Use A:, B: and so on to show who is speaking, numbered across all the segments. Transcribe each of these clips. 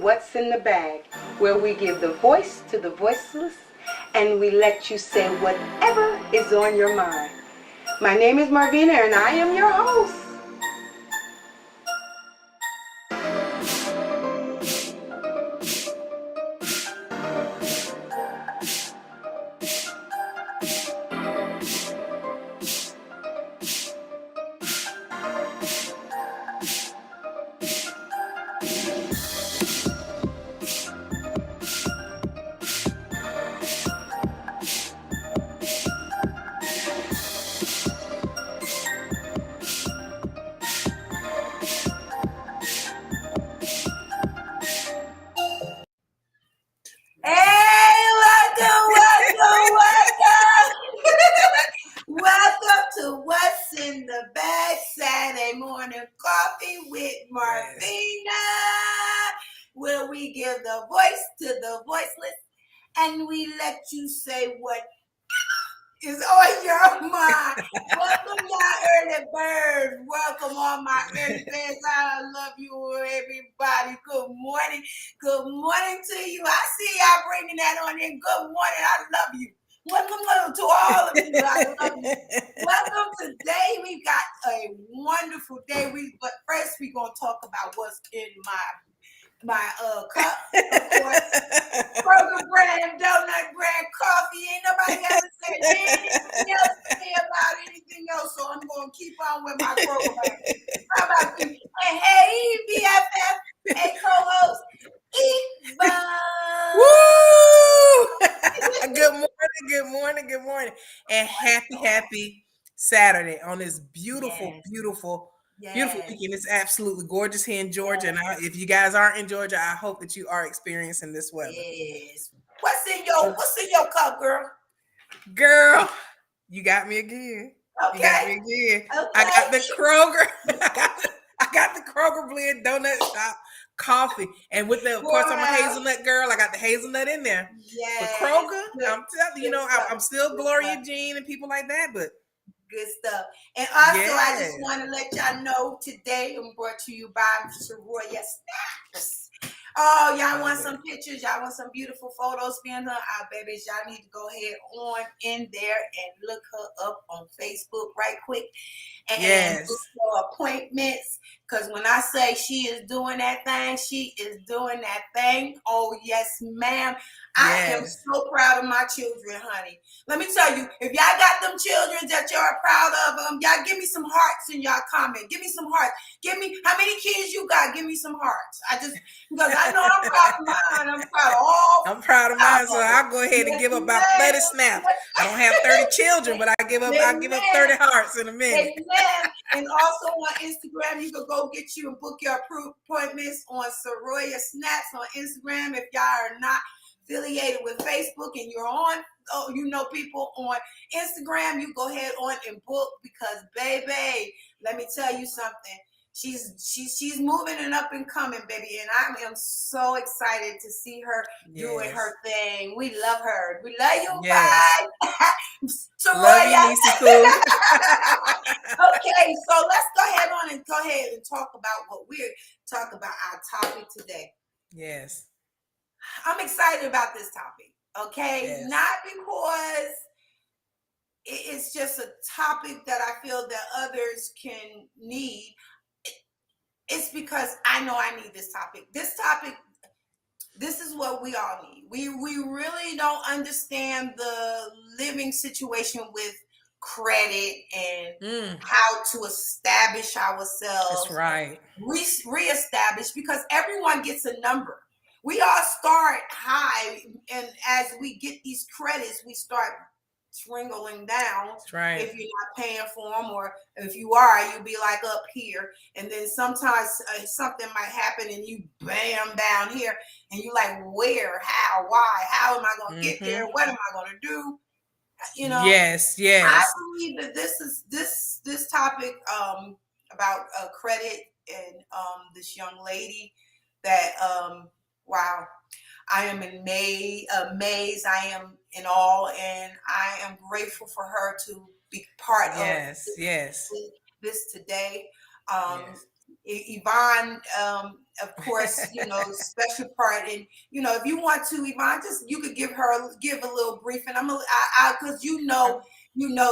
A: What's in the Bag, where we give the voice to the voiceless and we let you say whatever is on your mind. My name is Marvina and I am your host.
B: Welcome to What's in the Bag Saturday Morning Coffee with Marvina, where we give the voice to the voiceless and we let you say what is on your mind. Welcome, y'all early birds. Welcome, all my early birds. I love you, everybody. Good morning. Good morning to you. I see y'all bringing that on in. Good morning. I love you. Welcome to all of you. I love you. Welcome. Today we got a wonderful day. But first we're gonna talk about what's in my cup. Of course, Kroger brand, donut brand coffee. Ain't nobody ever said anything else to me about anything else, so I'm gonna keep on with my Kroger brand. How about you? And hey, BFF, hey co-host, Eva.
C: Woo! Good morning, and happy Saturday on this beautiful weekend. It's absolutely gorgeous here in Georgia, and if you guys aren't in Georgia, I hope that you are experiencing this weather.
B: Yes. What's in your cup, girl?
C: Girl, you got me again.
B: Okay.
C: You got me again.
B: Okay.
C: I got the Kroger. I got the Kroger blend donut shop coffee, and with of course, I'm a hazelnut girl. I got the hazelnut in there.
B: Yeah.
C: But Kroger, I'm telling you, I'm still Gloria Jean and people like that, but
B: good stuff. And also, I just want to let y'all know today I'm brought to you by Soraya Snacks. Oh, y'all want some pictures? Y'all want some beautiful photos being done? Babies, y'all need to go ahead on in there and look her up on Facebook right quick and book your appointments. Because when I say she is doing that thing, she is doing that thing. Oh, yes, ma'am. I am so proud of my children, honey. Let me tell you, if y'all got them children that y'all proud of them, y'all give me some hearts in y'all comment. Give me some hearts. Give me, how many kids you got? Give me some hearts. Because I know I'm proud of mine. I'm proud of all.
C: I'm proud of mine, so I'll go ahead and give up about 30 snaps. I don't have 30 children, but I give up 30 hearts in a minute.
B: Amen. And also on Instagram, you can go get you and book your appointments on Soraya Snacks on Instagram. If y'all are not affiliated with Facebook and you're on, people on Instagram, you go ahead on and book because, baby, let me tell you something. She's moving and up and coming, baby, and I am so excited to see her doing her thing. We love her. We love you. Bye.
C: Love you, Nisi Poo.
B: Okay, so let's go ahead and talk about what we're talking about, our topic today.
C: Yes.
B: I'm excited about this topic, okay?
C: Yes.
B: Not because it's just a topic that I feel that others can need. It's because I know I need this topic. This is what we all need. We really don't understand the living situation with credit and how to establish ourselves.
C: That's right.
B: Reestablish, because everyone gets a number. We all start high, and as we get these credits, we start trickling down.
C: That's right.
B: If you're not paying for them, or if you are, you'll be like up here, and then sometimes something might happen and you bam down here, and you're like, where, how, why, how am I going to get there? What am I going to do?
C: Yes.
B: I believe that this topic about credit and this young lady that wow, I am amazed. I am in awe, and I am grateful for her to be part of this today. Yvonne, of course, special part. And if you want to, Yvonne, just you could give a little briefing. Because you know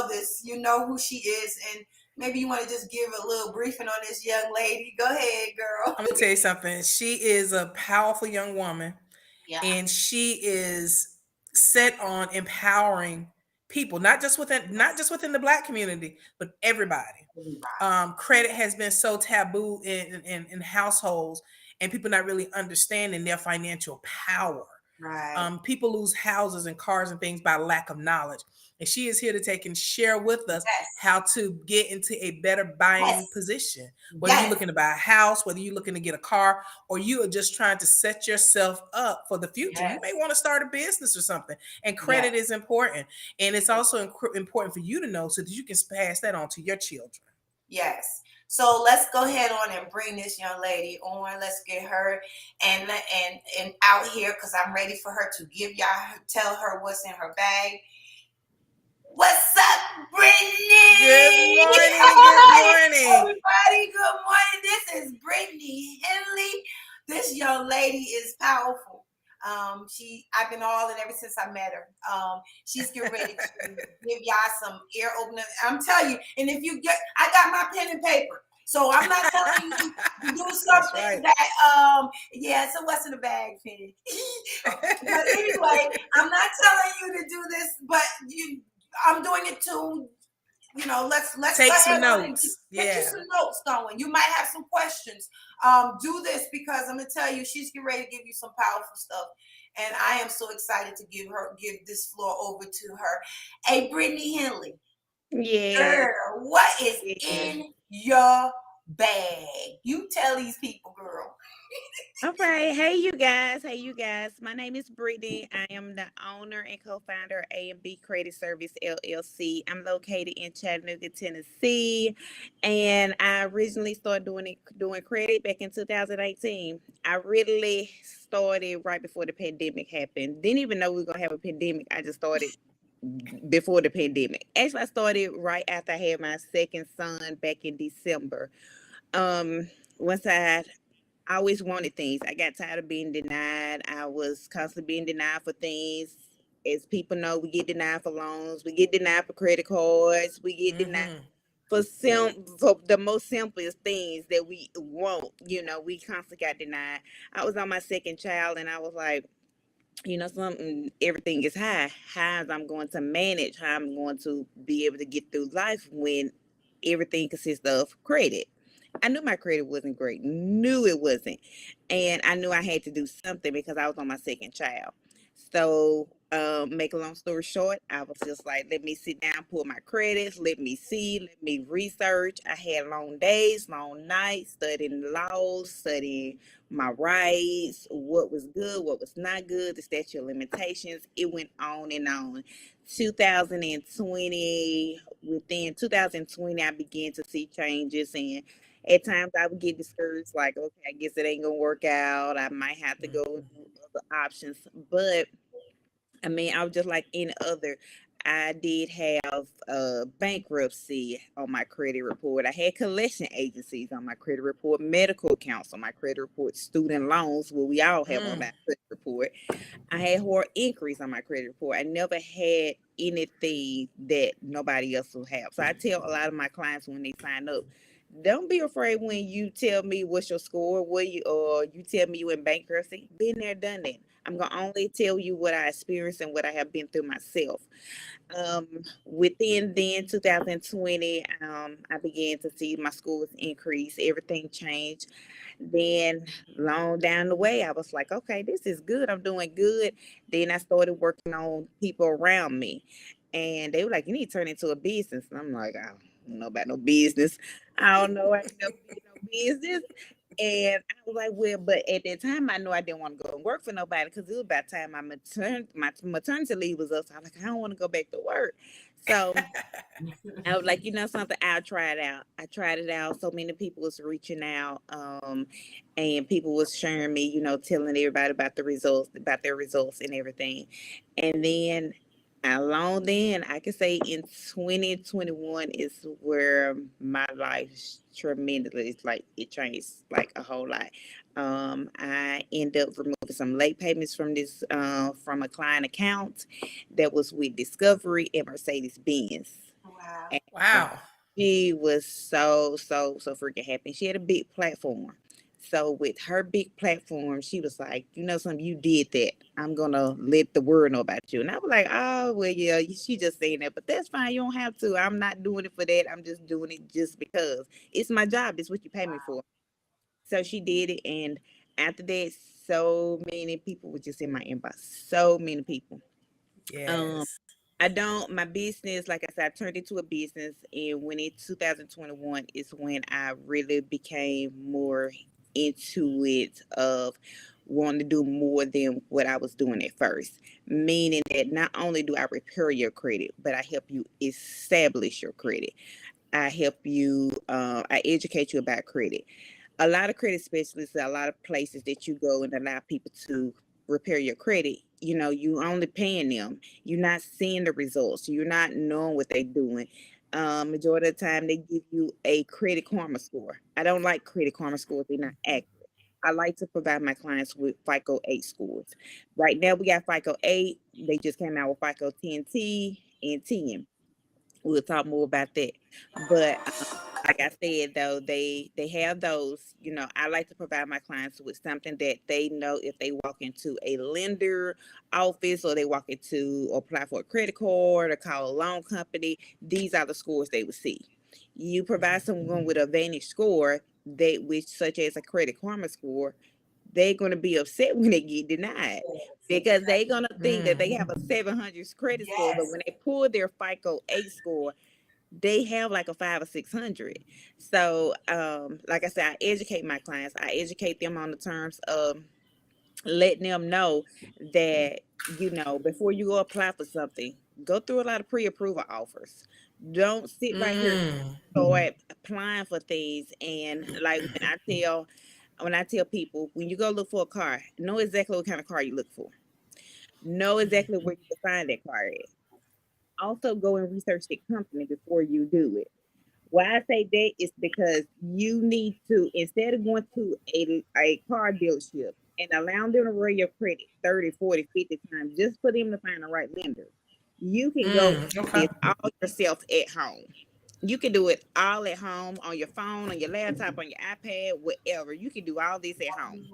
B: this, you know who she is, and maybe you want to just give a little briefing on this young lady. Go ahead, girl.
C: I'm gonna tell you something. She is a powerful young woman,
B: Yeah.
C: and she is set on empowering people, not just within the Black community, but everybody. Credit has been so taboo in households, and people not really understanding their financial power.
B: Right.
C: People lose houses and cars and things by lack of knowledge. And she is here to take and share with us
B: Yes.
C: how to get into a better buying position. Whether you're
B: Yes.
C: looking to buy a house, whether you're looking to get a car, or you are just trying to set yourself up for the future. You may want to start a business or something. And credit is important. And it's also important for you to know so that you can pass that on to your children.
B: Yes. So let's go ahead on and bring this young lady on. Let's get her and out here, because I'm ready for her to tell her what's in her bag. What's up, Brittany?
C: Good morning. Good morning.
B: Everybody, good morning. This is Brittany Henley. This young lady is powerful. I've been all in ever since I met her. She's getting ready to give y'all some ear opener. I'm telling you, and I got my pen and paper. So I'm not telling you to do something that, so what's in the bag, Penny? But anyway, I'm not telling you to do this, but I'm doing it to, let's
C: take
B: go
C: some
B: ahead
C: notes.
B: Get you some notes going. You might have some questions. Do this because I'm gonna tell you, she's getting ready to give you some powerful stuff, and I am so excited to give this floor over to her. Hey, Brittany Henley.
D: Yeah.
B: Girl, what is in your bag? You tell these people, girl.
D: All right. Hey, you guys. My name is Brittany. I am the owner and co-founder of A&B Credit Service LLC. I'm located in Chattanooga, Tennessee, and I originally started doing credit back in 2018. I really started right before the pandemic happened. Didn't even know we were gonna have a pandemic. I just started before the pandemic. Actually, I started right after I had my second son back in December. Once I always wanted things. I got tired of being denied. I was constantly being denied for things. As people know, we get denied for loans. We get denied for credit cards. We get denied for the most simplest things that we want. We constantly got denied. I was on my second child, and I was like, something, everything is high. How I'm going to manage, how I'm going to be able to get through life when everything consists of credit. I knew my credit wasn't great, knew it wasn't. And I knew I had to do something because I was on my second child. So, make a long story short, I was just like, let me sit down, pull my credits, let me see, let me research. I had long days, long nights, studying laws, studying my rights, what was good, what was not good, the statute of limitations. It went on and on. 2020, within 2020, I began to see changes, and at times I would get discouraged, like, okay, I guess it ain't gonna work out. I might have to go with other options. But I mean, I was just like any other. I did have bankruptcy on my credit report. I had collection agencies on my credit report, medical accounts on my credit report, student loans, what we all have on that credit report. I had horror increase on my credit report. I never had anything that nobody else will have. So I tell a lot of my clients when they sign up, don't be afraid when you tell me what's your score, or you tell me you in bankruptcy. Been there, done that. I'm gonna only tell you what I experienced and what I have been through myself. Within then 2020, I began to see my scores increase. Everything changed. Then long down the way, I was like, okay, this is good. I'm doing good. Then I started working on people around me, and they were like, you need to turn into a business. And I'm like, I don't know about no business. I don't know. I ain't never did no business. And I was like, well, but at that time, I knew I didn't want to go and work for nobody because it was about time my maternity leave was up. So I was like, I don't want to go back to work. So I was like, something, I'll try it out. I tried it out. So many people was reaching out, and people was sharing me, telling everybody about their results and everything. And then Along then, I could say in 2021 is where my life tremendously, like it changed like a whole lot. I ended up removing some late payments from this from a client account that was with Discovery and Mercedes Benz.
B: Wow.
D: And
C: Wow.
D: she was so freaking happy. She had a big platform. So with her big platform, she was like, you know something, you did that. I'm gonna let the world know about you. And I was like, oh well, yeah, she just saying that, but that's fine. You don't have to. I'm not doing it for that. I'm just doing it just because it's my job. It's what you pay me for. So she did it, and after that, so many people were just in my inbox. So many people. Um,
C: Yes.
D: I don't, my business, like I said, I turned into a business. And when in 2021 is when I really became more into it of wanting to do more than what I was doing at first. Meaning that not only do I repair your credit, but I help you establish your credit. I help you, I educate you about credit. A lot of credit specialists, a lot of places that you go and allow people to repair your credit, you know, you only paying them. You're not seeing the results. You're not knowing what they're doing. Majority of the time, they give you a credit karma score. I don't like credit karma scores. They're not accurate. I like to provide my clients with FICO 8 scores. Right now, we got FICO 8. They just came out with FICO 10T and 10. We'll talk more about that. But like I said, though, they have those. You know, I like to provide my clients with something that they know if they walk into a lender office or they walk into or apply for a credit card or call a loan company, these are the scores they would see. You provide someone with a Vantage score, they which such as a Credit Karma score, they're going to be upset when they get denied because they're going to think that
C: Mm.
D: they have a 700 credit score, but
B: Yes.
D: when they pull their FICO 8 score, they have like a 5 or 600. So, like I said, I educate my clients. I educate them on the terms of letting them know that, you know, before you go apply for something, go through a lot of pre-approval offers. Don't sit right here
C: Mm.
D: start applying for things. And like when I tell people, when you go look for a car, know exactly what kind of car you look for. Know exactly where you can find that car at. Also, go and research the company before you do it. Why I say that is because you need to, instead of going to a car dealership and allowing them to run your credit 30, 40, 50 times just for them to find the right lender, you can go
C: Mm.
D: and do
C: Okay.
D: this all yourself at home. You can do it all at home on your phone, on your laptop, on your iPad, whatever. You can do all this at home.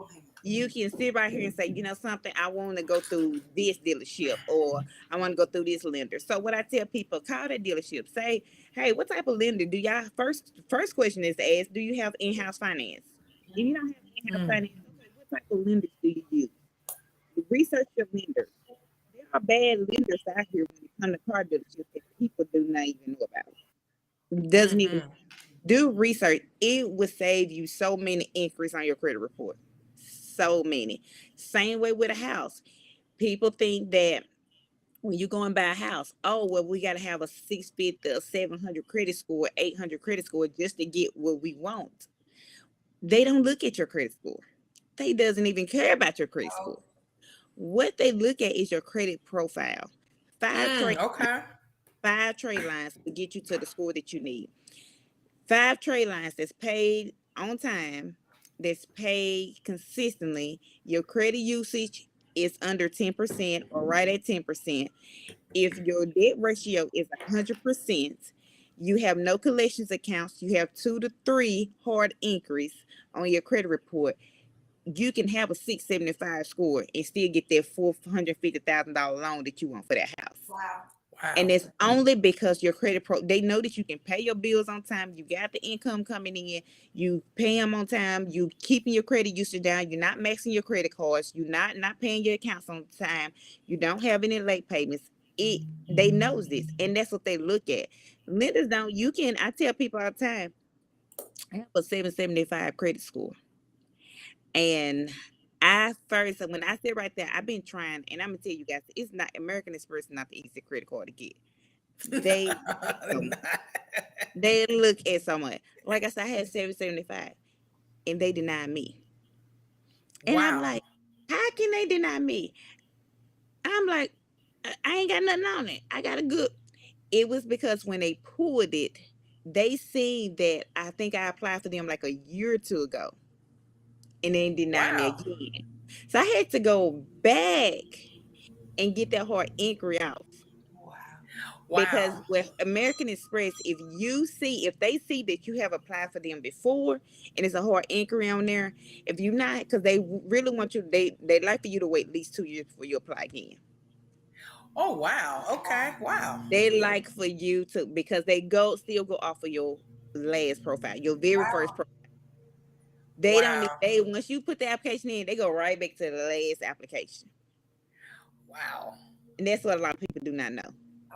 D: You can sit right here and say, you know something, I want to go through this dealership or I want to go through this lender. So what I tell people, call that dealership. Say, hey, what type of lender do y'all first question is to ask, do you have in-house finance? If you don't have in-house
C: Mm.
D: finance, okay, what type of lenders do you use? Research your lenders. There are bad lenders out here when it comes to car dealerships that people do not even know about. Doesn't even
C: Mm-hmm.
D: do research. It would save you so many inquiries on your credit report. So many. Same way with a house. People think that when you go and buy a house, oh well, we got to have a 650, a 700 credit score, 800 credit score just to get what we want. They don't look at your credit score. They doesn't even care about your credit score. What they look at is your credit profile. Five
C: Mm.
D: trade
C: Okay.
D: five trade lines to get you to the score that you need. Five trade lines that's paid on time, that's paid consistently. Your credit usage is under 10% or right at 10%. If your debt ratio is 100%, you have no collections accounts, you have 2 to 3 hard inquiries on your credit report, you can have a 675 score and still get that $450,000 loan that you want for that house.
B: Wow.
D: And
C: Wow.
D: it's only because your credit pro, they know that you can pay your bills on time. You got the income coming in. You pay them on time. You keeping your credit usage down. You're not maxing your credit cards. You're not paying your accounts on time. You don't have any late payments. They knows this, and that's what they look at. Lenders don't. You can. I tell people all the time. I have a 775 credit score, and I first when I said right there, I've been trying, and I'm gonna tell you guys, it's not American Express, is not the easy credit card to get. They so they look at someone. Like I said, I had 775 and they denied me. And I'm
C: Wow.
D: like, how can they deny me? I'm like, I ain't got nothing on it. I got a good. It was because when they pulled it, they seen that I think I applied for them like a year or two ago, and then denied me
C: Wow.
D: again. So I had to go back and get that hard inquiry out.
B: Wow.
D: Because
C: Wow.
D: with American Express, if they see that you have applied for them before and it's a hard inquiry on there, if you not, because they really want you, they like for you to wait at least 2 years before you apply again.
C: Oh wow. Okay. Wow.
D: They like for you to, because they still go off of your last profile, your very first profile. They don't
C: Wow.
D: they once you put the application in, they go right back to the last application.
C: Wow.
D: And that's what a lot of people do not know.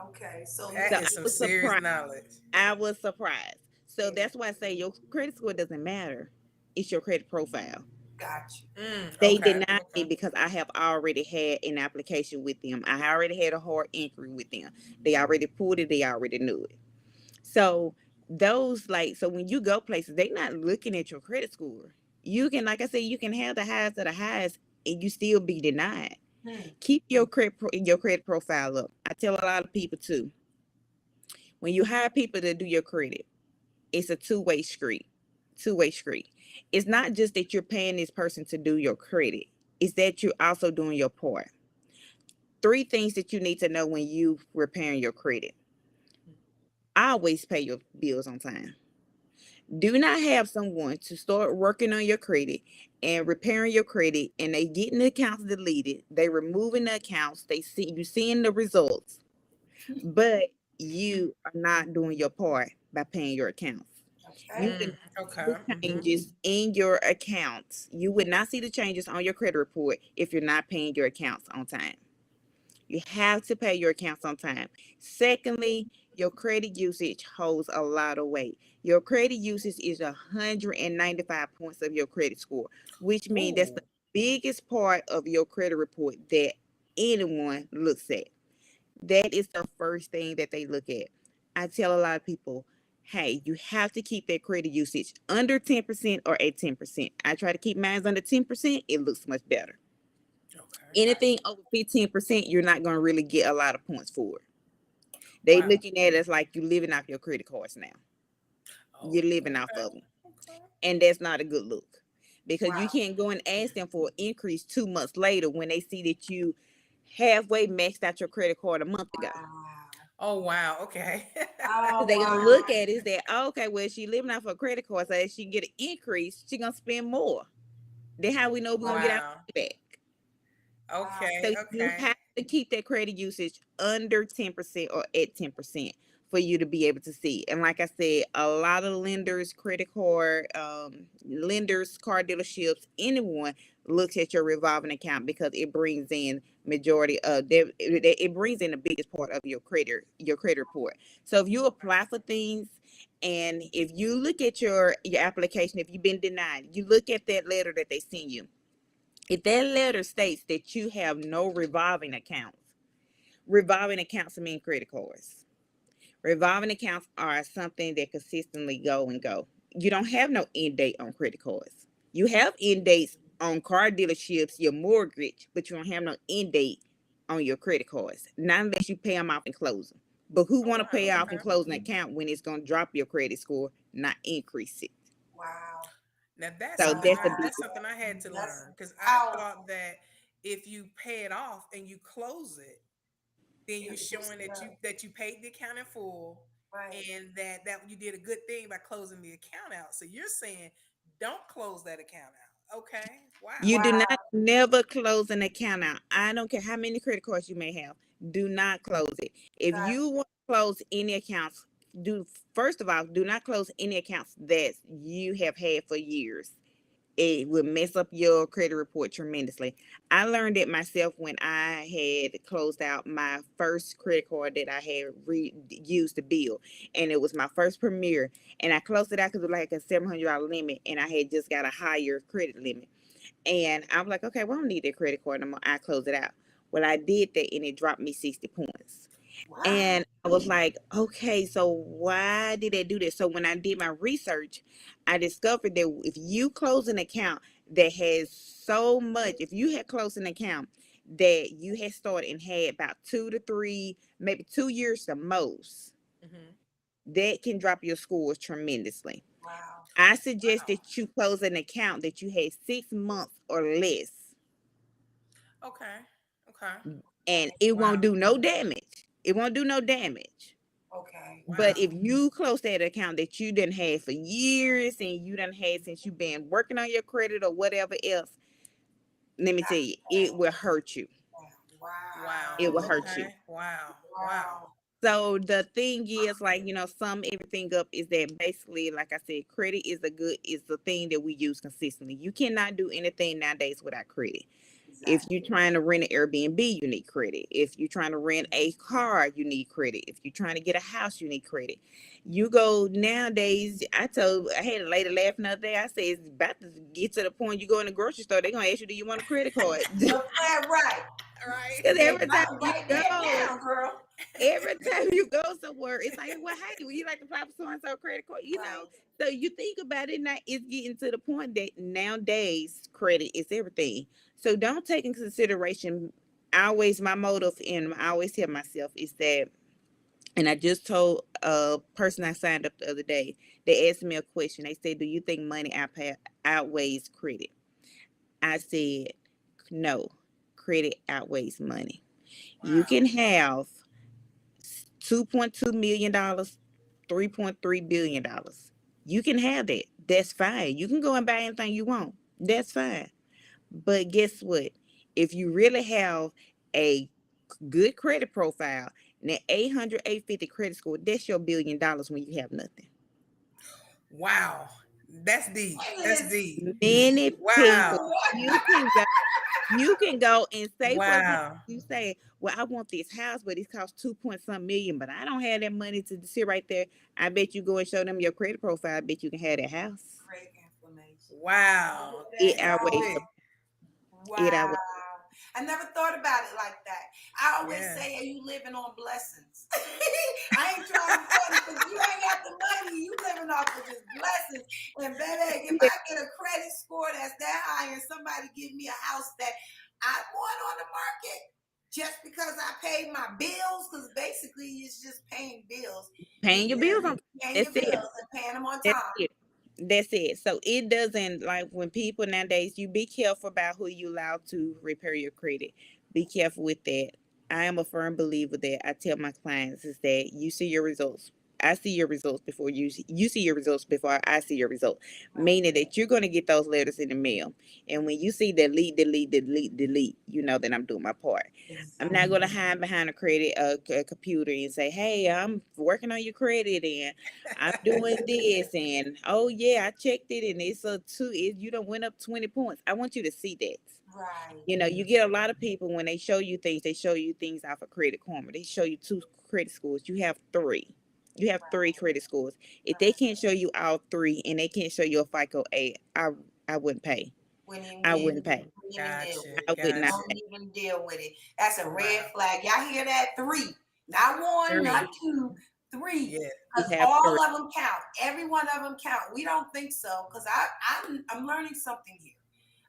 B: Okay. So
C: That
D: So
C: is
D: I
C: some
D: was
C: serious
D: surprised.
C: knowledge.
D: I was surprised. So that's why I say your credit score doesn't matter. It's your credit profile.
B: got you.
D: They
C: Okay.
D: denied me
C: Okay.
D: because I have already had an application with them. I already had a hard inquiry with them. They already pulled it. They already knew it. So so when you go places, they're not looking at your credit score. You can, like I said, you can have the highest of the highest and you still be denied. Keep your credit profile up. I tell a lot of people too. When you hire people to do your credit, it's a two-way street. Two-way street. It's not just that you're paying this person to do your credit. It's that you're also doing your part. Three things that you need to know when you repairing your credit. Always pay your bills on time. Do not have someone to start working on your credit and repairing your credit and they getting the accounts deleted. They removing the accounts. They see you seeing the results, but you are not doing your part by paying your accounts. You
B: Okay.
D: would not
C: Okay.
D: see the changes in your accounts. You would not see the changes on your credit report if you're not paying your accounts on time. You have to pay your accounts on time. Secondly, your credit usage holds a lot of weight. Your credit usage is 195 points of your credit score, which means that's
C: Ooh.
D: the biggest part of your credit report that anyone looks at. That is the first thing that they look at. I tell a lot of people, hey, you have to keep that credit usage under 10% or at 10%. I try to keep mine under 10%. It looks much better.
C: Okay.
D: Anything over 15%, you're not going to really get a lot of points for it. They
C: Wow.
D: looking at it as like you living off your credit cards now.
C: Oh,
D: You're living off
C: okay.
D: of them.
C: Okay.
D: And that's not a good look. Because you
B: Wow.
D: can't go and ask them for an increase 2 months later when they see that you halfway maxed out your credit card a month ago.
B: Wow.
C: Oh wow. Okay.
B: Oh
D: They're gonna
B: wow.
D: look at is that okay, well, she living off her credit card, so if she get an increase, she gonna spend more. Then how we know we're gonna get our
C: Wow.
D: money back?
C: Okay.
D: So you
C: Okay.
D: have to keep that credit usage under 10% or at 10% for you to be able to see. And like I said, a lot of lenders, credit card lenders, car dealerships, anyone looks at your revolving account because it brings in majority of it brings in the biggest part of your credit report. So if you apply for things and if you look at your application, if you've been denied, you look at that letter that they send you. If that letter states that you have no revolving accounts mean credit cards. Revolving accounts are something that consistently go and go. You don't have no end date on credit cards. You have end dates on car dealerships, your mortgage, but you don't have no end date on your credit cards. Not unless you pay them off and close them. But who
C: Oh
D: want to
C: wow.
D: pay off and
C: Okay.
D: close an account when it's going to drop your credit score, not increase it?
B: Wow.
C: Now that's
D: So
C: something
D: that's the
C: I
B: Wow.
C: that's
D: biggest.
C: something I had to
B: That's
C: learn because I
B: powerful.
C: thought that if you pay it off and you close it, then
B: It
C: you're
B: boosts
C: showing
B: it up.
C: that you paid the account in full
B: Right.
C: and that you did a good thing by closing the account out. So you're saying don't close that account out. Okay. Wow.
D: You do
B: Wow.
D: not never close an account out. I don't care how many credit cards you may have. Do not close it. If
B: Got
D: you want to close any accounts, do first of all, do not close any accounts that you have had for years. It will mess up your credit report tremendously. I learned it myself when I had closed out my first credit card that I had used to bill, and it was my first Premier, and I closed it out because it was like a $700 limit, and I had just got a higher credit limit. And I was like, okay, well, I don't need that credit card no more. I closed it out. Well, I did that and it dropped me 60 points.
B: wow.
D: And I was like, okay, so why did they do that? So when I did my research, I discovered that if you close an account that has so much, if you had closed an account that you had started and had about 2 to 3, maybe 2 years the most, that can drop your scores tremendously.
B: Wow.
D: I suggest that you close an account that you had 6 months or less,
C: Okay. Okay.
D: and it
C: Wow.
D: won't do no damage. It won't do no damage.
B: Okay.
D: But
C: Wow.
D: if you close that account that you done had for years and you done had since you've been working on your credit or whatever else, let me tell you, it will hurt you.
B: Wow.
C: Wow.
D: It will hurt you.
C: Okay. Wow. Wow.
B: Wow.
D: So the thing is, like, sum everything up is that basically, like I said, credit is the thing that we use consistently. You cannot do anything nowadays without credit. If you're trying to rent an Airbnb, you need credit. If you're trying to rent a car, you need credit. If you're trying to get a house, you need credit. You go nowadays, I had a lady laughing the other day. I said, it's about to get to the point you go in the grocery store, they're going to ask you, do you want a credit card?
B: Right.
D: Because every time you
B: Write that
D: go,
B: down, girl.
D: every time you go somewhere, it's like, well, hey, would you like to apply for so-and-so credit card?
B: Right.
D: So you think about it now, it's getting to the point that nowadays credit is everything. So don't take in consideration. My motive, and I always tell myself is that, and I just told a person I signed up the other day, they asked me a question. They said, do you think money outweighs credit? I said, no, credit outweighs money.
C: Wow.
D: You can have $2.2 million, $3.3 billion. You can have that. That's fine. You can go and buy anything you want. That's fine. But guess what? If you really have a good credit profile and an 800, 850 credit score, that's your $1 billion when you have nothing.
C: Wow. That's deep. That's deep.
D: Many people,
C: Wow.
D: you can go and say, for example,
C: Wow.
D: you say, well, I want this house, but it costs 2 point some million, but I don't have that money to sit right there. I bet you go and show them your credit profile. I bet you can have that house.
B: Great information.
C: Wow.
D: It
C: That's
D: outweighs.
C: big.
D: It outweighs.
B: I never thought about it like that. I always
C: Yeah.
B: say, are you living on blessings? I ain't trying to tell you because you ain't got the money. You living off of just blessings. And baby, if I get a credit score that's that high and somebody give me a house that I want on the market just because I paid my bills, because basically it's just paying bills.
D: Paying your bills on.
B: Paying
D: That's
B: your
D: it.
B: bills and paying them on
D: That's
B: time.
D: it. That's it. So it doesn't, like, when people nowadays, you be careful about who you allow to repair your credit. Be careful with that. I am a firm believer that I tell my clients is that you see your results. I see your results before you see your results before I see your results. Meaning that you're going to get those letters in the mail. And when you see delete, delete, delete, delete, you know that I'm doing my part. I'm not going to hide behind a computer and say, hey, I'm working on your credit and I'm doing this. And oh, yeah, I checked it and it's you don't went up 20 points. I want you to see that.
B: Right.
D: You get a lot of people when they show you things off of Credit Karma. They show you 2 credit scores. You have 3. You have 3 credit scores. If they can't show you all 3 and they can't show you a FICO 8, I wouldn't pay. I wouldn't pay.
C: Gotcha.
D: I would not
B: Don't
D: pay.
B: even deal with it. That's a red flag. Y'all hear that? 3. Not 1,
D: 3.
B: not 2, 3.
C: Yeah.
D: You
B: Because
D: have
B: all
D: 3.
B: of them count. Every one of them count. We don't think so. Because I'm learning something here.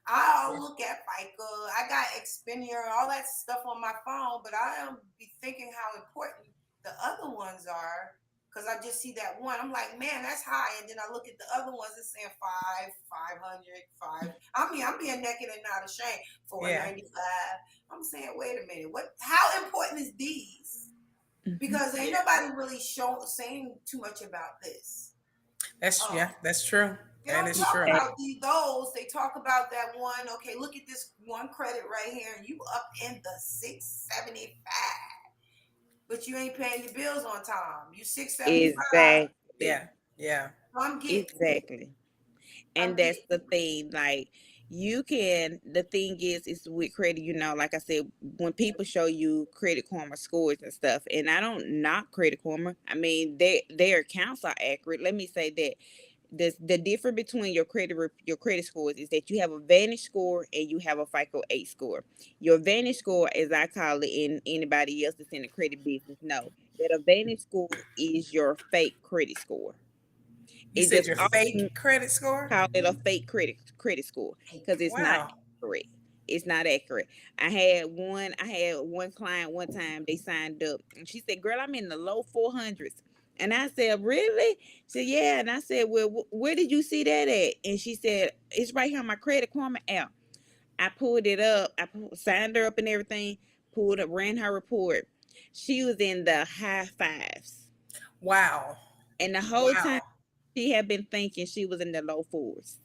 B: I'll look at FICA. I got Expedia, all that stuff on my phone, but I don't be thinking how important the other ones are. Because I just see that one. I'm like, man, that's high. And then I look at the other ones that's saying 500, 5. I mean, I'm being naked and not ashamed. 495. I'm saying, wait a minute. How important is these? Because ain't nobody really saying too much about this.
C: That's true.
B: They
C: That
B: don't
C: is
B: talk
C: true.
B: about those. They talk about that one. Okay, look at this one credit right here, and you up in the 675, but you ain't paying your bills on time. You 675.
D: Exactly.
C: Yeah.
B: I'm getting
D: Exactly. And that's the thing. Like, the thing is with credit, like I said, when people show you Credit Karma scores and stuff, and I don't knock Credit Karma. I mean, their accounts are accurate. Let me say that. The difference between your credit scores is that you have a Vantage score and you have a FICO 8 score. Your Vantage score, as I call it, and anybody else that's in the credit business know that a Vantage score is your fake credit score.
C: You
D: It
C: said
D: just
C: your fake credit score?
D: call it a fake credit score because it's not
C: Wow.
D: accurate. It's not accurate. I had one client one time, they signed up and she said, "Girl, I'm in the low 400s." And I said, "Really?" She said, "Yeah." And I said, "Well, where did you see that at?" And she said, "It's right here on my Credit Karma app." I pulled it up. Signed her up and everything. Pulled up, ran her report. She was in the high fives,
C: Wow.
D: and the whole time
C: Wow.
D: she had been thinking she was in the low fours.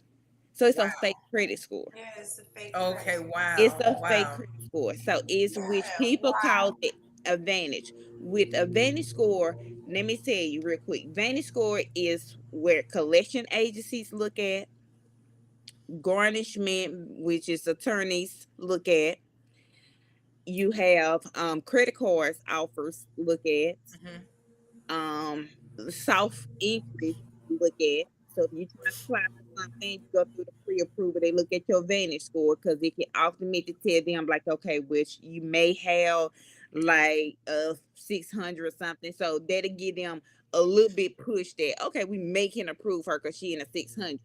D: So it's a fake
C: Wow.
D: credit score.
B: Yeah, it's a fake
C: Okay.
B: credit.
D: It's
C: Wow.
D: a fake
C: Wow.
D: credit score. So it's which
B: Yeah,
D: people call
B: wow.
D: it a Vantage. With a Vantage score, let me tell you real quick. Vantage score is where collection agencies look at, garnishment, which is attorneys look at. You have credit cards offers look at,
C: Hmm.
D: um soft inquiries look at. So if you're trying to apply for something, you go through the pre-approval, they look at your Vantage score because it can ultimately tell them like, okay, which you may have like 600 or something. So that'll give them a little bit push that okay, we may can approve her because she in a 600.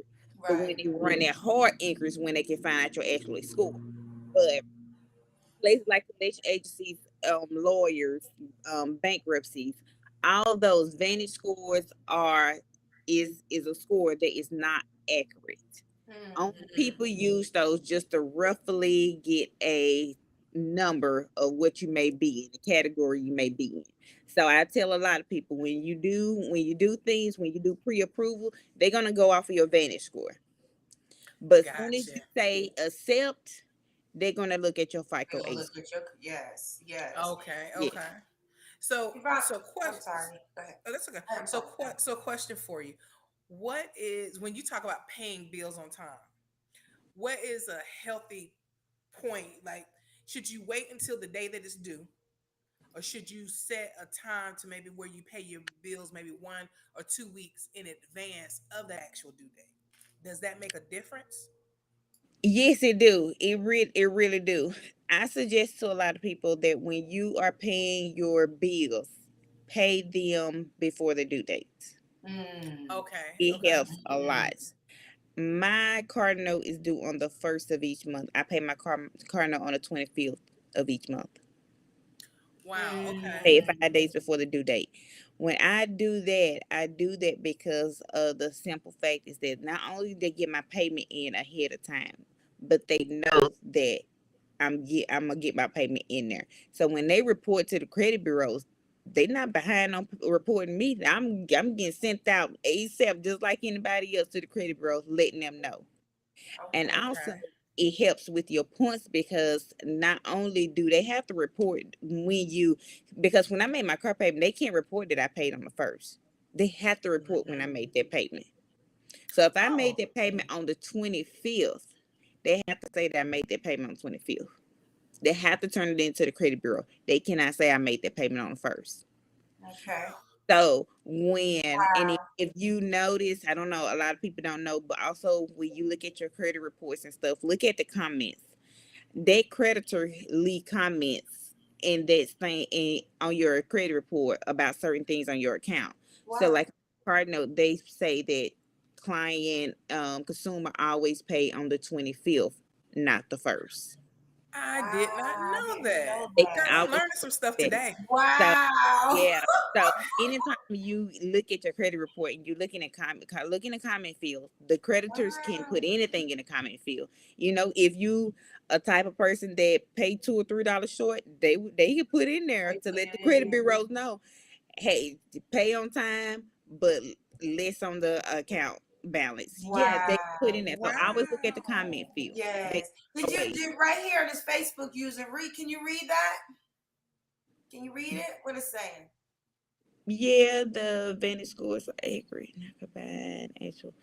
D: But when
B: Right.
D: they run that hard inquiries, when they can find out your actual score. But places like collection agencies, lawyers, bankruptcies, all those Vantage scores is a score that is not accurate. Only
B: Mm-hmm.
D: people use those just to roughly get a number of what you may be in, the category you may be in. So I tell a lot of people when you do things, when you do pre-approval, they're gonna go off of your Vantage score. But as soon as
C: Gotcha.
D: you say accept, they're gonna look at your
B: They
D: FICO
B: gonna look
D: 80.
B: at your yes, yes.
C: Okay.
D: Yeah.
C: Okay. So,
B: Yvonne,
C: so
B: I'm
C: question.
B: sorry. Go ahead.
C: Oh, that's okay.
B: I apologize.
C: So question for you. What is when you talk about paying bills on time? What is a healthy point? Like, should you wait until the day that it's due, or should you set a time to maybe where you pay your bills maybe 1 or 2 weeks in advance of the actual due date? Does that make a difference?
D: Yes, it do. It really do. I suggest to a lot of people that when you are paying your bills, pay them before the due date.
B: Mm.
C: Okay.
D: It
C: Okay.
D: helps a lot. My car note is due on the first of each month. I pay my car note on the 25th of each month.
C: Wow. Okay.
D: Pay it
B: Mm.
D: 5 days before the due date. When I do that because of the simple fact is that not only they get my payment in ahead of time, but they know that I'm gonna get my payment in there. So when they report to the credit bureaus, they not behind on reporting me. I'm getting sent out ASAP just like anybody else to the credit bureaus, letting them know. And
B: Okay.
D: also
C: Okay.
D: it helps with your points because not only do they have to report when you because when I made my car payment, they can't report that I paid on the first. They have to report when I
B: Mhm.
D: made that payment. So if I made
B: Oh,
D: that payment on the 25th, they have to say that I made that payment on the 25th. They have to turn it into the credit bureau. They cannot say I made that payment on the first.
B: okay.
D: So when and
B: Wow.
D: if you notice, I don't know, a lot of people don't know, but also when you look at your credit reports and stuff, look at the comments. That creditor leave comments in that thing on your credit report about certain things on your account. So
B: Wow.
D: like card note, they say that client consumer always pay on the 25th, not the first.
C: I did not
B: Wow. I
C: know
B: didn't
C: that.
B: know
D: They
C: Girl,
D: can
B: that.
C: I'm
D: always
C: learning some stuff
D: pay that.
C: today.
D: So
B: Wow.
D: yeah. So anytime you look at your credit report and you look in the comment field, the creditors can
B: Wow.
D: put anything in the comment field. You know, if you a type of person that pay $2 or $3 short, they can put in there
B: They
D: to
B: put
D: let the
B: it in
D: credit
B: there.
D: bureaus know, hey, pay on time, but less on the account balance. Yeah, they put
B: Wow.
D: in there. So always look at the comment
C: Wow.
D: field. They
B: Yes. Did you
D: always.
B: did right here this Facebook user read? Can you read that? Can you read it? What it's saying?
D: Yeah, the Vantage scores are accurate. Not combined actual.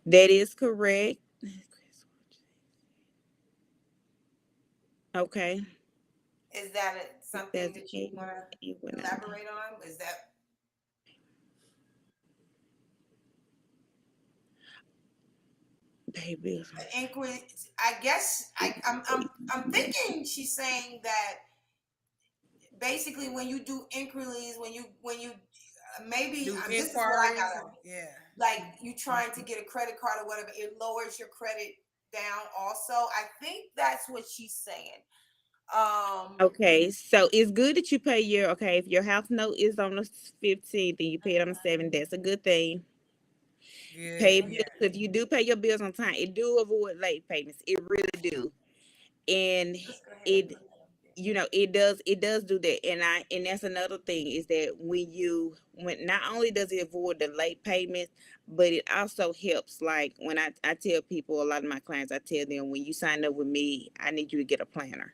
D: That is correct. Okay.
B: Is that something that you
D: 2008,
B: want to elaborate on? Is that
D: baby.
B: inquiry? I guess I'm thinking she's saying that basically when you do inquiries, when you maybe
C: Do
B: this is what I
C: inquiries.
B: got on it.
C: Yeah.
B: Like you trying to get a credit card or whatever, it lowers your credit. down also. I think that's what she's saying.
D: Okay, so it's good that you pay your if your house note is on the 15th and you pay it on the 7th. That's a good thing. Pay
C: Good.
D: bills.
C: Yeah.
D: If you do pay your bills on time, it do avoid late payments. It really do. And
B: Let's go ahead and
D: it
B: put that up there.
D: it does do that. And that's another thing is that when not only does it avoid the late payments, but it also helps. Like when I tell people, a lot of my clients, I tell them, when you sign up with me, I need you to get a planner.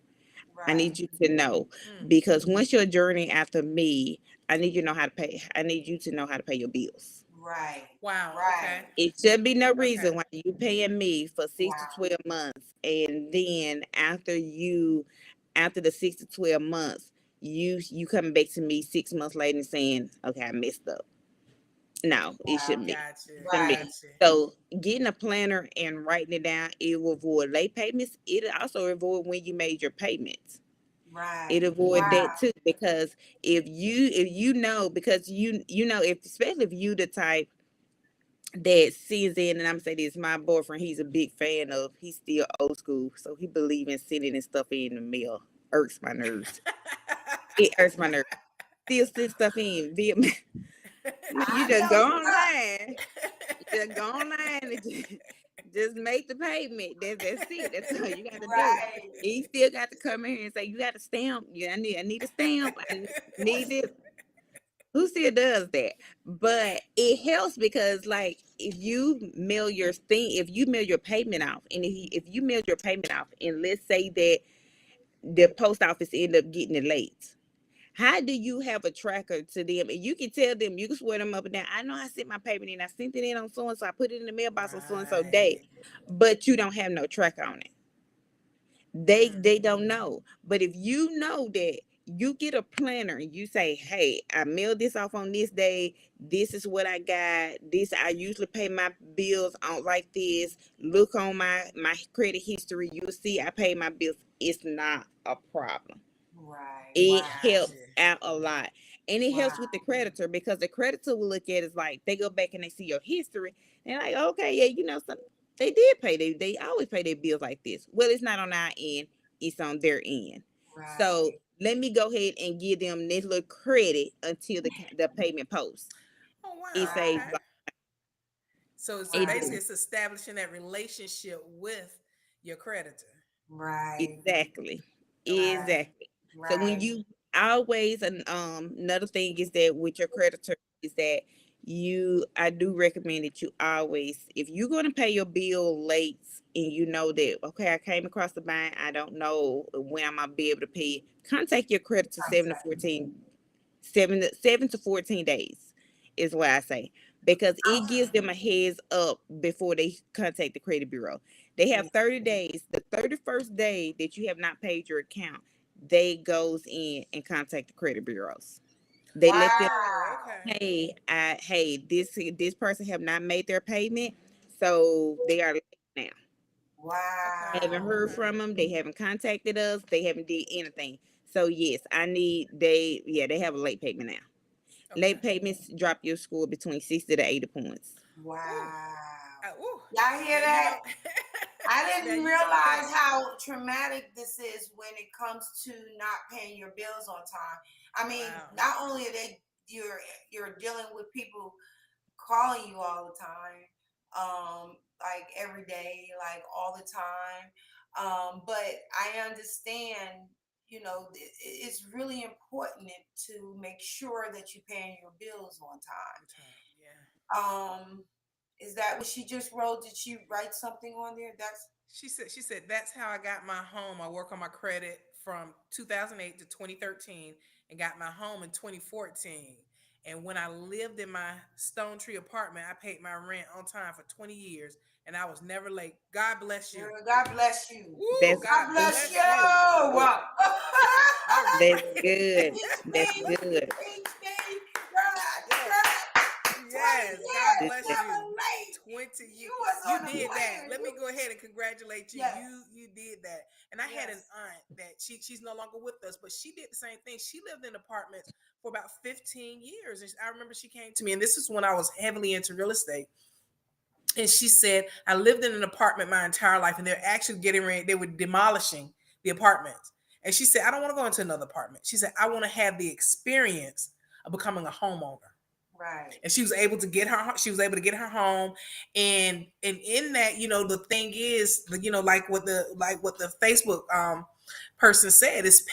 D: I
B: Right.
D: need you to know,
C: Mm.
D: because once you're journeying after me, I need you to know how to pay. I need you to know how to pay your bills.
B: Right.
C: Wow.
B: Right.
C: Okay.
D: It should be no
C: Okay.
D: reason why you paying me for 6 to 12 months, and then after the 6 to 12 months, you coming back to me 6 months later and saying, "Okay, I messed up." No, it
B: Wow.
D: shouldn't be.
C: Gotcha.
D: Shouldn't be.
C: Gotcha.
D: So getting a planner and writing it down, it will avoid late payments. It also avoid when you made your payments. It
B: Right.
D: avoid
B: Wow.
D: that too, because if you know, because if, especially if you the type that sees in, and I'm saying this, my boyfriend, he's a big fan of, he's still old school, so he believe in sending and stuff in the mail. Irks my nerves. It irks my nerves. Still send stuff in via mail. No, you
B: I
D: just
B: know
D: go
B: you right.
D: online. You just go online and just make the payment. That's it. That's all you got to do.
B: Right.
D: He still got to come in here and say, "You got a stamp. Yeah, I need a stamp. I need this." Who still does that? But it helps because, like, if you mail your payment off, and if you mail your payment off, and let's say that the post office end up getting it late, how do you have a tracker to them? And you can tell them, you can swear them up and down. I know I sent my payment in. I sent it in on so and so. I put it in the mailbox on so and so
C: Right.
D: day, but you don't have no tracker on it. they
C: Mm.
D: they don't know. But if you know that, you get a planner and you say, "Hey, I mailed this off on this day. This is what I got. This, I usually pay my bills on like this. Look on my credit history. You'll see I pay my bills." It's not a problem.
B: Right.
D: It
B: Wow.
D: helps
C: Gotcha.
D: out a lot. And it
B: Wow.
D: helps with the creditor, because the creditor will look at it as like, they go back and they see your history. And like, okay, yeah, they did pay. They always pay their bills like this. Well, it's not on our end, it's on their end. So
B: Right.
D: let me go ahead and give them this little credit until the payment posts.
C: Oh
D: It
C: wow.
D: saves
B: Right.
C: Okay.
D: like,
C: So
D: it
C: basically
D: do.
C: it's establishing that relationship with your creditor.
B: Right.
D: Exactly.
C: Okay.
B: Right.
D: Exactly. So when
B: Right.
D: you always, and another thing is that with your creditor is that I do recommend that you always, if you're going to pay your bill late and you know that, okay, I came across the bind, I don't know when I'm gonna be able to pay it, contact your creditor 7 to 14 days is what I say, because it gives them a heads up before they contact the credit bureau. They have 30 days. The 31st day that you have not paid your account, they goes in and contact the credit bureaus. They let them,
C: Oh,
B: Wow.
C: okay.
D: this person have not made their payment, so they are late now.
C: Okay.
D: Haven't
B: Wow.
D: heard
C: Okay.
D: from them. They haven't contacted us. They haven't did anything. So yes, they have a late payment now.
C: Okay.
D: Late payments drop your score between 60 to 80 points.
C: Ooh.
B: Wow.
C: Ooh.
B: Y'all hear
C: Now you
B: that?
C: know.
B: I
C: Now
B: didn't
C: you know.
B: realize how traumatic this is when it comes to not paying your bills on time. I mean,
C: Wow.
B: not only are you're dealing with people calling you all the time, like every day, like all the time. But I understand, it's really important to make sure that you're paying your bills on
C: Good time. Yeah.
B: time. Is that what she just wrote? Did she write something on there? That's
C: She said that's how I got my home. I work on my credit from 2008 to 2013 and got my home in 2014. And when I lived in my Stone Tree apartment, I paid my rent on time for 20 years and I was never late. God bless you.
B: girl. God bless you.
C: Woo,
D: That's
C: God
B: God bless
C: bless
B: you.
C: you. All right.
D: that's good.
B: Teach
D: That's
B: me,
D: good.
B: teach me, girl.
C: Yes.
B: 20
C: Yes. God
B: years,
C: bless
B: never
C: you.
B: late.
C: 20
B: You
C: you
B: was
C: you
B: on the
C: did that.
B: plan.
C: Let me go ahead and congratulate you.
B: Yes,
C: You did that. And I had an
B: yes.
C: aunt that she's no longer with us, but she did the same thing. She lived in apartments for about 15 years. And I remember she came to me, and this is when I was heavily into real estate. And she said, I lived in an apartment my entire life, and they're actually getting ready, they were demolishing the apartments. And she said, I don't want to go into another apartment. She said, I want to have the experience of becoming a homeowner.
B: Right.
C: And she was able to get her home. And in that, the thing is, like what the Facebook person said, is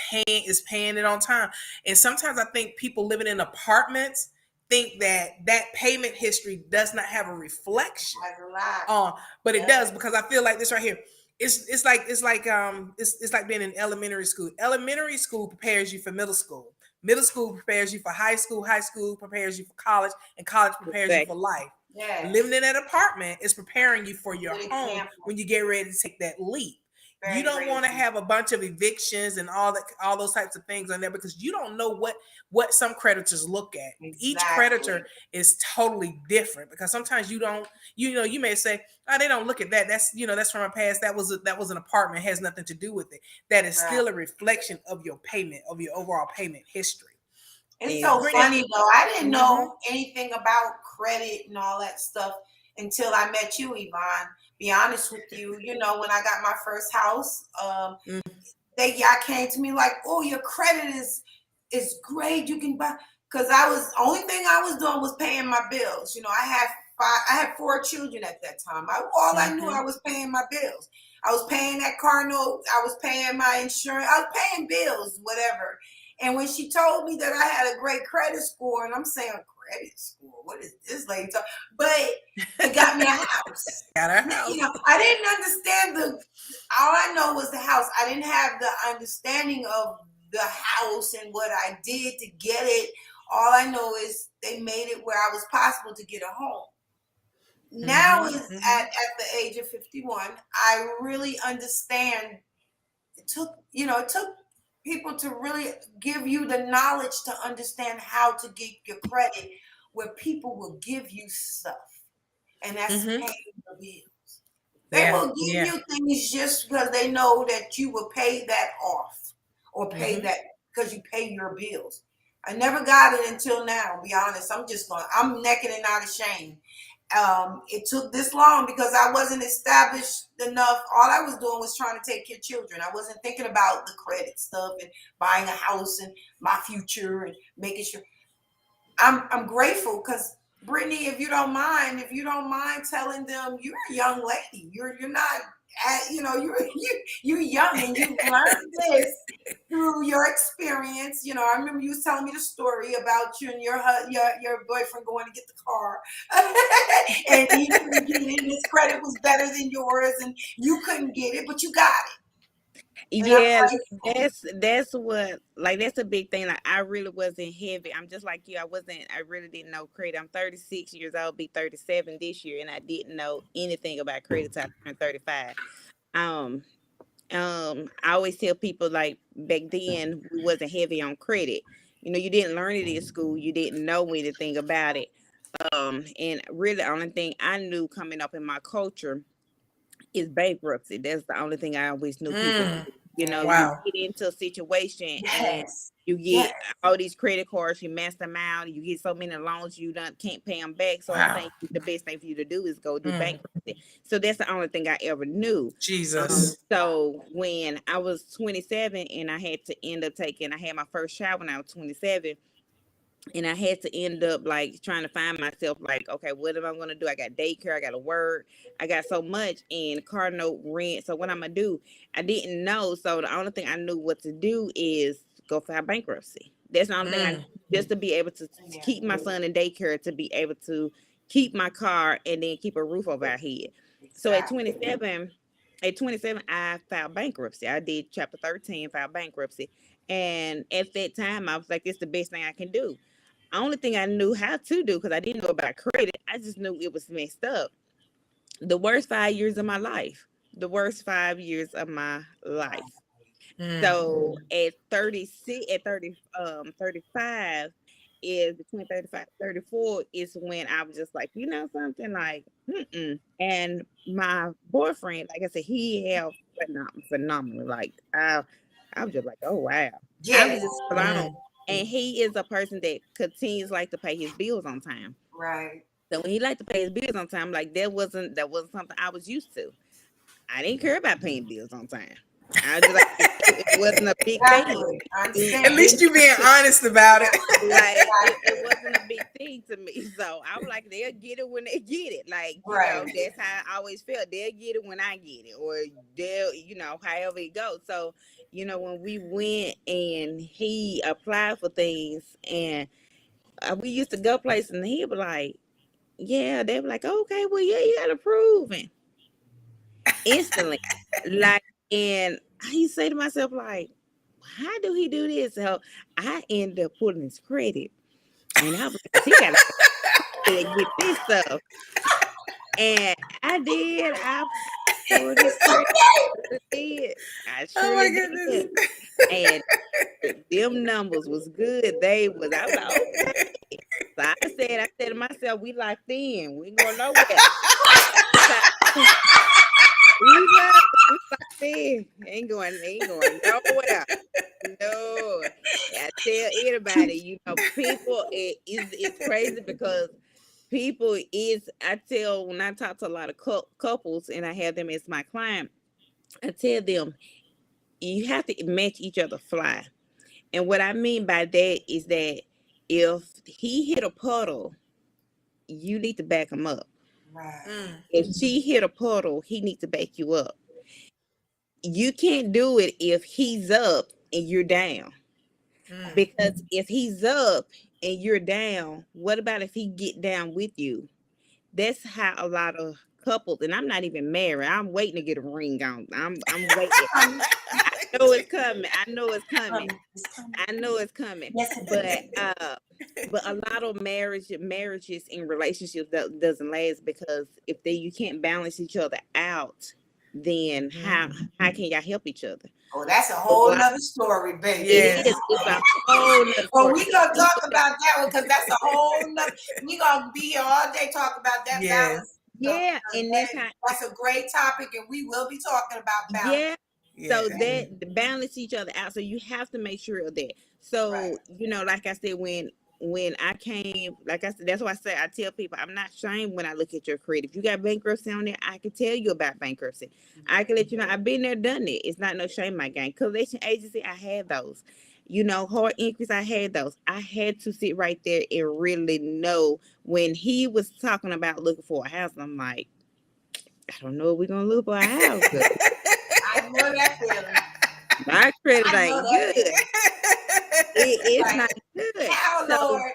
C: paying it on time. And sometimes I think people living in apartments think that payment history does not have a reflection.
B: Has a lot.
C: But it does, because I feel like this right here. It's like being in elementary school. Elementary school prepares you for middle school. Middle school prepares you for high school. High school prepares you for college, and college prepares you for life.
B: Yes.
C: Living in that apartment is preparing you for your
B: Good
C: home
B: example.
C: when you get ready to take that leap.
B: Very
C: You don't
B: great
C: want to
B: example.
C: have a bunch of evictions and all those types of things on there, because you don't know what some creditors look at. Each
B: Exactly.
C: creditor is totally different, because sometimes you may say, oh, they don't look at that. That's from a past. That was an apartment. It has nothing to do with it. That is still a reflection of your payment, of your overall payment history.
B: It's so funny though. I didn't know anything about credit and all that stuff until I met you, Yvonne. Be honest with you, when I got my first house, y'all came to me like, "Oh, your credit is great. You can buy." Because only thing I was doing was paying my bills. I had 4 children at that time. All I knew, I was paying my bills. I was paying that car note. I was paying my insurance. I was paying bills, whatever. And when she told me that I had a great credit score, and I'm saying, credit score, what is this lady talking? But it got me a house.
C: Got a house.
B: I didn't understand all I know was the house. I didn't have the understanding of the house and what I did to get it. All I know is they made it where I was possible to get a home. Now, at the age of 51, I really understand. It took people to really give you the knowledge to understand how to get your credit, where people will give you stuff, and that's paying your bills. They will give you things just because they know that you will pay that off, or pay that because you pay your bills. I never got it until now. Be honest, I'm naked and not ashamed. It took this long because I wasn't established enough. All I was doing was trying to take care of children. I wasn't thinking about the credit stuff and buying a house and my future and making sure. I'm grateful because, Brittany, if you don't mind telling them, you're a young lady. You're not, you're young, and you've learned this through your experience. I remember you was telling me the story about you and your boyfriend going to get the car, and he couldn't get it. His credit was better than yours, and you couldn't get it, but you got it.
D: Yeah, that's what, like, that's a big thing. Like, I really wasn't heavy. I'm just like you. I really didn't know credit. I'm 36 years old, be 37 this year, and I didn't know anything about credit till I turned 35. Um, I always tell people, like, back then we wasn't heavy on credit. You didn't learn it in school. You didn't know anything about it. And really, the only thing I knew coming up in my culture is bankruptcy. That's the only thing I always knew people. You get into a situation and you get all these credit cards, you mess them out, you get so many loans you can't pay them back. So I think the best thing for you to do is go do bankruptcy. So that's the only thing I ever knew.
C: Jesus.
D: So when I was 27 and I had my first child when I was 27. And I had to end up like trying to find myself, like, okay, what am I going to do? I got daycare, I got to work, I got so much, and car note, rent. So what I'm going to do? I didn't know. So the only thing I knew what to do is go file bankruptcy. That's the only thing I knew, just to be able to keep my son in daycare, to be able to keep my car, and then keep a roof over our head. So at 27, I filed bankruptcy. I did Chapter 13, filed bankruptcy. And at that time, I was like, it's the best thing I can do. Only thing I knew how to do, because I didn't know about credit, I just knew it was messed up. The worst 5 years of my life. The worst 5 years of my life. So at 36, at 35 is between 35 and 34 is when I was just like, something, like, And my boyfriend, like I said, he held phenomenal. Like, I was just like, oh wow. I was just blown. And he is a person that continues like to pay his bills on time.
B: Right.
D: So when he liked to pay his bills on time, like that wasn't something I was used to. I didn't care about paying bills on time. I was just like, it wasn't a big thing.
C: At least you being honest about it.
D: Like it wasn't a big thing to me. So I'm like, they'll get it when they get it. Like, you know, that's how I always felt. They'll get it when I get it, or they'll, you know, however it goes. So, you know, when we went and he applied for things, and we used to go places, and he'd be like, yeah, they were like, okay, well, yeah, you got to prove it instantly. Like, and I used to say to myself, like, how do he do this? So I ended up pulling his credit, and I was like, he got to get this stuff. And I did. I pulled his credit. I did. I surely did. And them numbers was good. I was like, okay. So I said to myself, we locked in. We ain't going nowhere. we locked in. Ain't going nowhere. No. I tell anybody, you know, people, it's crazy because people when I talk to a lot of couples and I have them as my client, I tell them, you have to match each other fly. And what I mean by that is that if he hit a puddle, you need to back him up. Right. If she hit a puddle, he needs to back you up. You can't do it if he's up and you're down. Because if he's up and you're down, what about if he get down with you? That's how a lot of couples, and I'm not even married. I'm waiting to get a ring on. I'm waiting. I know it's coming. I know it's coming. But a lot of marriages and relationships that doesn't last because if you can't balance each other out, then how can y'all help each other?
B: Oh, that's a whole nother story, baby.
D: Yes. It's a whole nother story.
B: Oh, we're going to talk about that one because that's a whole nother. We're going to be here all day talking about that balance.
D: Yeah, and that's
B: a great topic, and we will be talking about balance.
D: Yeah. So that balance each other out. So you have to make sure of that. So, you know, like I said, when I came, like I said, that's why I tell people, I'm not ashamed when I look at your credit. If you got bankruptcy on there, I can tell you about bankruptcy. I can let you know I've been there, done it. It's not no shame in my game. Collection agency, I had those. You know, hard increase, I had those. I had to sit right there and really know when he was talking about looking for a house. I'm like, I don't know if we're gonna look for a house.
B: I know that feeling.
D: My credit ain't good. It's not good.
B: How, Lord?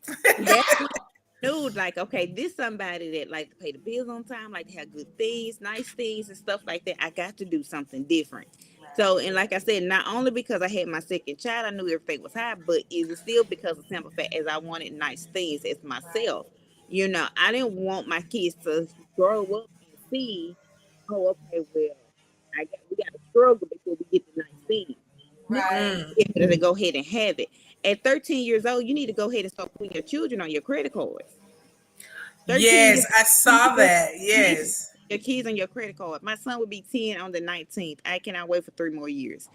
D: That's when I knew, like, okay, this somebody that like to pay the bills on time, like to have good things, nice things, and stuff like that. I got to do something different. So, and like I said, not only because I had my second child, I knew everything was high, but it was still because of simple fact as I wanted nice things as myself. You know, I didn't want my kids to grow up and see, oh, okay, well, we got to struggle before we get the nice things.
B: Right.
D: To go ahead and have it. At 13 years old, you need to go ahead and start putting your children on your credit cards.
C: Yes, I saw that. Yes.
D: Your kids on your credit card. My son will be 10 on the 19th. I cannot wait for 3 more years.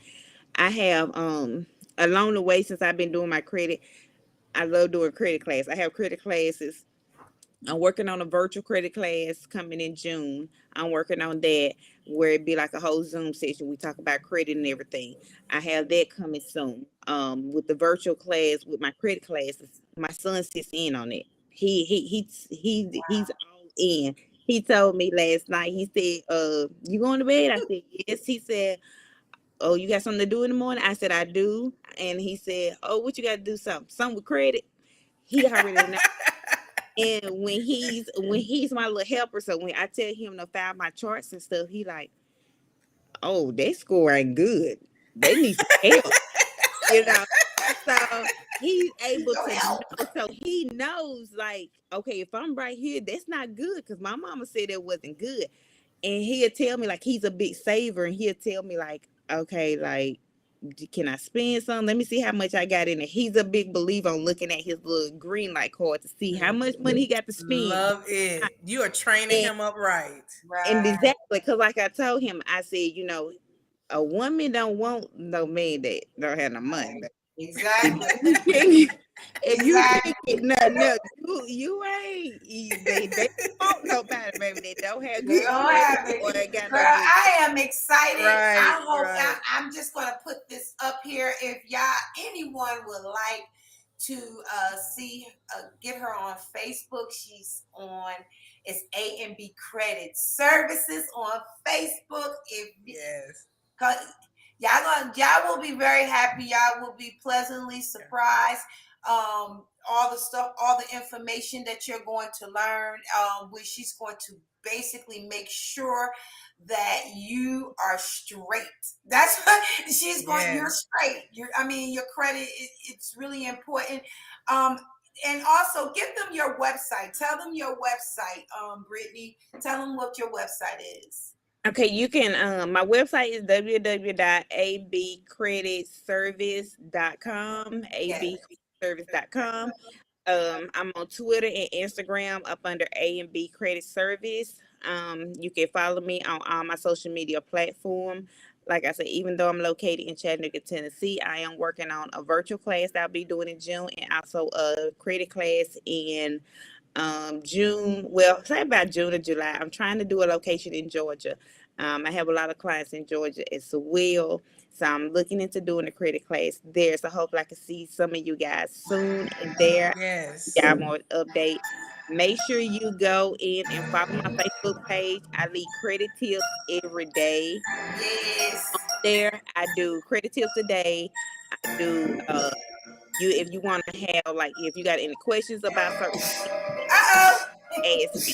D: I have along the way since I've been doing my credit, I love doing credit class. I have credit classes. I'm working on a virtual credit class coming in June. I'm working on that where it be like a whole Zoom session. We talk about credit and everything. I have that coming soon. With the virtual class, with my credit classes, my son sits in on it. He's all in. He told me last night, he said, you going to bed? I said, yes. He said, oh, you got something to do in the morning? I said, I do. And he said, oh, what you got to do? Something with credit? He already know. And when he's my little helper, so when I tell him to file my charts and stuff, he like, oh, that score ain't good. They need some help. You know? So he's able to know. So he knows, like, okay, if I'm right here, that's not good because my mama said it wasn't good. And he'll tell me, like, he's a big saver, and he'll tell me, like, okay, like, can I spend some? Let me see how much I got in it. He's a big believer on looking at his little green light card to see how much money he got to spend.
C: Love it. You are training him up right.
D: And exactly, because like I told him, I said, you know, a woman don't want no man that don't have no money.
B: Exactly.
D: If you can't No, you ain't. They don't nobody, baby. They don't have
B: They
D: good
B: don't
D: credit
B: have it.
D: or they got
B: Girl,
D: no good.
B: I am excited.
C: Right,
B: I hope
C: right.
B: I'm just gonna put this up here. If anyone would like to get her on Facebook, she's on it's A&B Credit Services on Facebook.
C: Yes.
B: Cause y'all will be very happy. Y'all will be pleasantly surprised. All the stuff, all the information that you're going to learn, where she's going to basically make sure that you are straight. That's what she's going. You're straight. Your credit. It's really important. And also give them your website. Tell them your website, Brittany. Tell them what your website is.
D: Okay, you can my website is www.abcreditservice.com,
B: Yes.
D: abcreditservice.com. I'm on Twitter and Instagram up under A&B Credit Service. You can follow me on all my social media platform. Like I said, even though I'm located in Chattanooga, Tennessee, I am working on a virtual class that I'll be doing in June and also a credit class in June. Well, say about June or July. I'm trying to do a location in Georgia. I have a lot of clients in Georgia as well. So I'm looking into doing a credit class there. So hopefully I can see some of you guys soon in there.
C: Yes.
D: Y'all more updates. Make sure you go in and follow my Facebook page. I leave credit tips every day.
B: Yes.
D: There, I do credit tips a day. I do you if you want to have like if you got any questions about certain things,
B: Uh-oh.
D: ask me.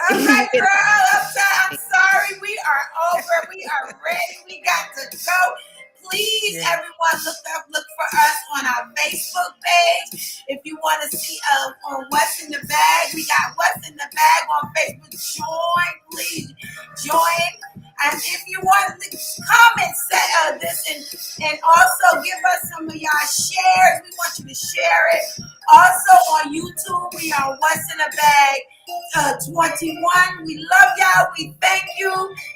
B: All right, girl. I'm sorry. We are over. We are ready. We got to go. Please, everyone, look for us on our Facebook page. If you want to see on What's in the Bag, we got What's in the Bag on Facebook. Please join. And if you want to comment this and also give us some of y'all shares, we want you to share it. Also on YouTube, we are What's in the Bag 21. We love y'all. We thank you.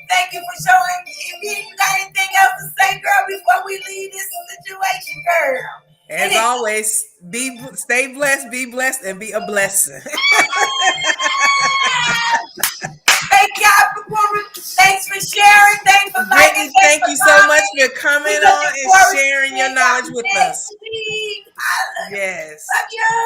B: Thank you for showing. If you got anything else to say, girl, before we leave this situation, girl.
C: As always, stay blessed, be blessed, and be a blessing.
B: Thank y'all for coming. Thanks for sharing. Thanks for liking.
C: Thank you so much for coming on and sharing your knowledge with us.
B: Week.
C: Yes.
B: Love you.